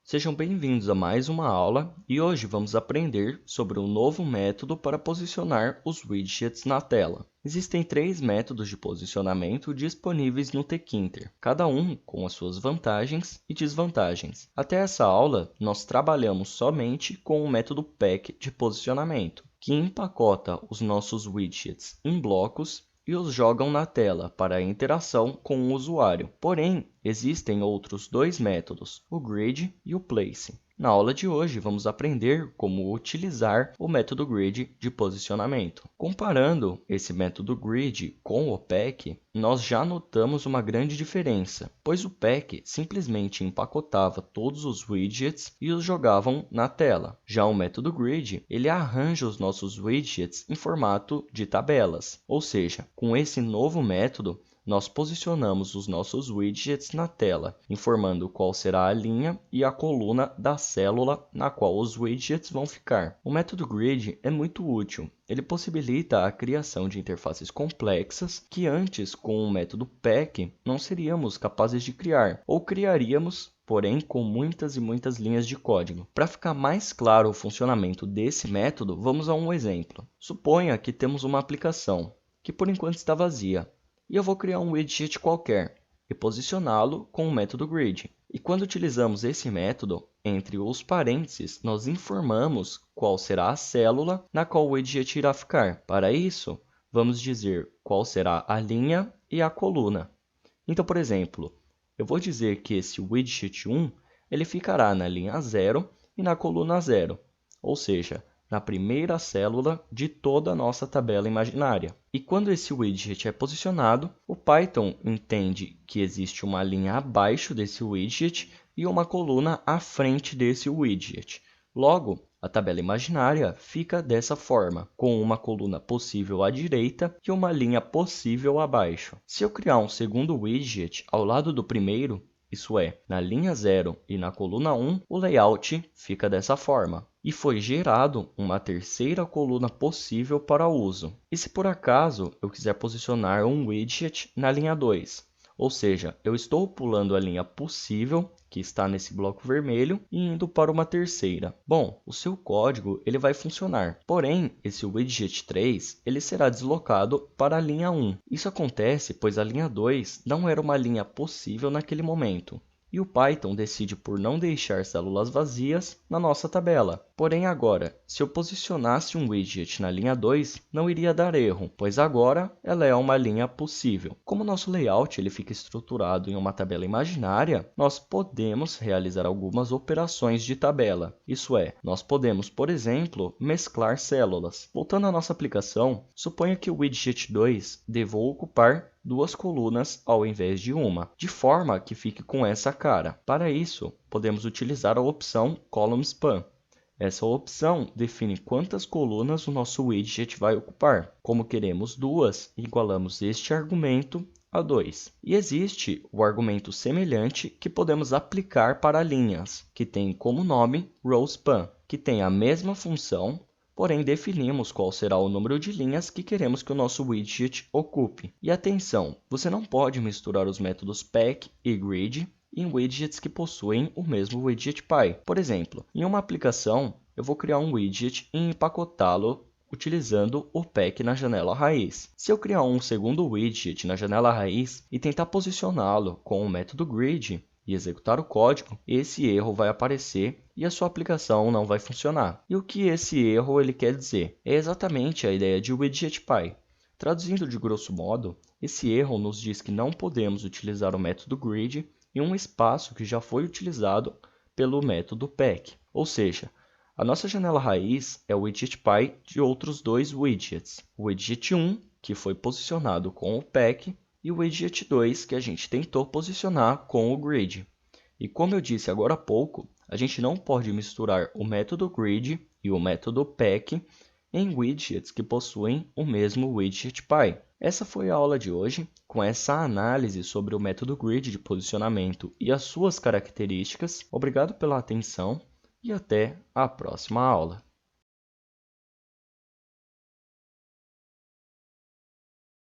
Sejam bem-vindos a mais uma aula e hoje vamos aprender sobre um novo método para posicionar os widgets na tela. Existem 3 métodos de posicionamento disponíveis no Tkinter, cada um com as suas vantagens e desvantagens. Até essa aula, nós trabalhamos somente com o método pack de posicionamento, que empacota os nossos widgets em blocos e os jogam na tela para a interação com o usuário. Porém, existem outros 2 métodos, o grid e o place. Na aula de hoje, vamos aprender como utilizar o método grid de posicionamento. Comparando esse método grid com o pack, nós já notamos uma grande diferença, pois o pack simplesmente empacotava todos os widgets e os jogavam na tela. Já o método grid, ele arranja os nossos widgets em formato de tabelas, ou seja, com esse novo método, nós posicionamos os nossos widgets na tela, informando qual será a linha e a coluna da célula na qual os widgets vão ficar. O método grid é muito útil. Ele possibilita a criação de interfaces complexas que antes, com o método pack, não seríamos capazes de criar, ou criaríamos, porém com muitas linhas de código. Para ficar mais claro o funcionamento desse método, vamos a um exemplo. Suponha que temos uma aplicação, que por enquanto está vazia, e eu vou criar um widget qualquer e posicioná-lo com o método grid. E quando utilizamos esse método, entre os parênteses, nós informamos qual será a célula na qual o widget irá ficar. Para isso, vamos dizer qual será a linha e a coluna. Então, por exemplo, eu vou dizer que esse widget 1 ele ficará na linha 0 e na coluna 0, ou seja, na primeira célula de toda a nossa tabela imaginária. E quando esse widget é posicionado, o Python entende que existe uma linha abaixo desse widget e uma coluna à frente desse widget. Logo, a tabela imaginária fica dessa forma, com uma coluna possível à direita e uma linha possível abaixo. Se eu criar um segundo widget ao lado do primeiro, isso é, na linha 0 e na coluna 1, o layout fica dessa forma. E foi gerado uma terceira coluna possível para uso. E se por acaso eu quiser posicionar um widget na linha 2, ou seja, eu estou pulando a linha possível, que está nesse bloco vermelho, e indo para uma terceira. Bom, o seu código ele vai funcionar, porém, esse widget 3 ele será deslocado para a linha 1. Isso acontece pois a linha 2 não era uma linha possível naquele momento. E o Python decide por não deixar células vazias na nossa tabela. Porém agora, se eu posicionasse um widget na linha 2, não iria dar erro, pois agora ela é uma linha possível. Como o nosso layout ele fica estruturado em uma tabela imaginária, nós podemos realizar algumas operações de tabela. Isso é, nós podemos, por exemplo, mesclar células. Voltando à nossa aplicação, suponha que o widget 2 deva ocupar 2 colunas ao invés de uma, de forma que fique com essa cara. Para isso, podemos utilizar a opção ColumnSpan. Essa opção define quantas colunas o nosso widget vai ocupar. Como queremos 2, igualamos este argumento a 2. E existe o argumento semelhante que podemos aplicar para linhas, que tem como nome RowSpan, que tem a mesma função, porém, definimos qual será o número de linhas que queremos que o nosso widget ocupe. E atenção, você não pode misturar os métodos pack e grid em widgets que possuem o mesmo widgetPy. Por exemplo, em uma aplicação, eu vou criar um widget e empacotá-lo utilizando o pack na janela raiz. Se eu criar um segundo widget na janela raiz e tentar posicioná-lo com o método grid, e executar o código, esse erro vai aparecer e a sua aplicação não vai funcionar. E o que esse erro ele quer dizer? É exatamente a ideia de widgetPy. Traduzindo de grosso modo, esse erro nos diz que não podemos utilizar o método grid em um espaço que já foi utilizado pelo método pack. Ou seja, a nossa janela raiz é o widgetPy de outros 2 widgets. O widget 1, que foi posicionado com o pack, e o widget 2 que a gente tentou posicionar com o grid. E como eu disse agora há pouco, a gente não pode misturar o método grid e o método pack em widgets que possuem o mesmo widgetPy. Essa foi a aula de hoje, com essa análise sobre o método grid de posicionamento e as suas características. Obrigado pela atenção e até a próxima aula.